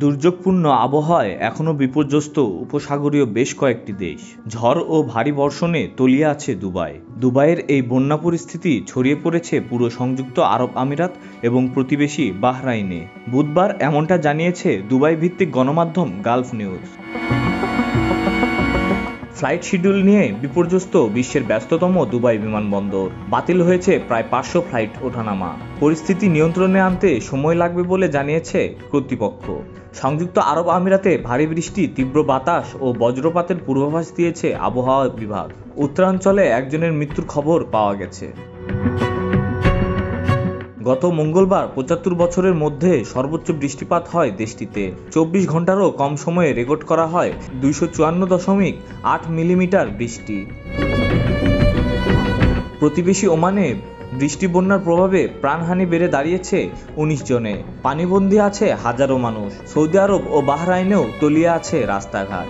দুর্যোগপূর্ণ আবহাওয়ায় এখনও বিপর্যস্ত উপসাগরীয় বেশ কয়েকটি দেশ। ঝড় ও ভারী বর্ষণে তলিয়ে আছে দুবাই। দুবাইয়ের এই বন্যা পরিস্থিতি ছড়িয়ে পড়েছে পুরো সংযুক্ত আরব আমিরাত এবং প্রতিবেশী বাহরাইনে। বুধবার এমনটা জানিয়েছে দুবাই ভিত্তিক গণমাধ্যম গালফ নিউজ। ফ্লাইট শিডিউল নিয়ে বিপর্যস্ত বিশ্বের ব্যস্ততম দুবাই বিমানবন্দর। বাতিল হয়েছে প্রায় 500 ফ্লাইট ওঠানামা। পরিস্থিতি নিয়ন্ত্রণে আনতে সময় লাগবে বলে জানিয়েছে কর্তৃপক্ষ। সংযুক্ত আরব আমিরাতে ভারী বৃষ্টি, তীব্র বাতাস ও বজ্রপাতের পূর্বাভাস দিয়েছে আবহাওয়া বিভাগ। উত্তরাঞ্চলে একজনের মৃত্যুর খবর পাওয়া গেছে। গত মঙ্গলবার 75 বছরের মধ্যে সর্বোচ্চ বৃষ্টিপাত হয় দেশটিতে। 24 ঘন্টারও কম সময়ে রেকর্ড করা হয় 254.8 মিলিমিটার বৃষ্টি। প্রতিবেশী ওমানে বৃষ্টি বন্যার প্রভাবে প্রাণহানি বেড়ে দাঁড়িয়েছে 19 জনে। পানিবন্দী আছে হাজারো মানুষ। সৌদি আরব ও বাহরাইনেও তলিয়ে আছে রাস্তাঘাট।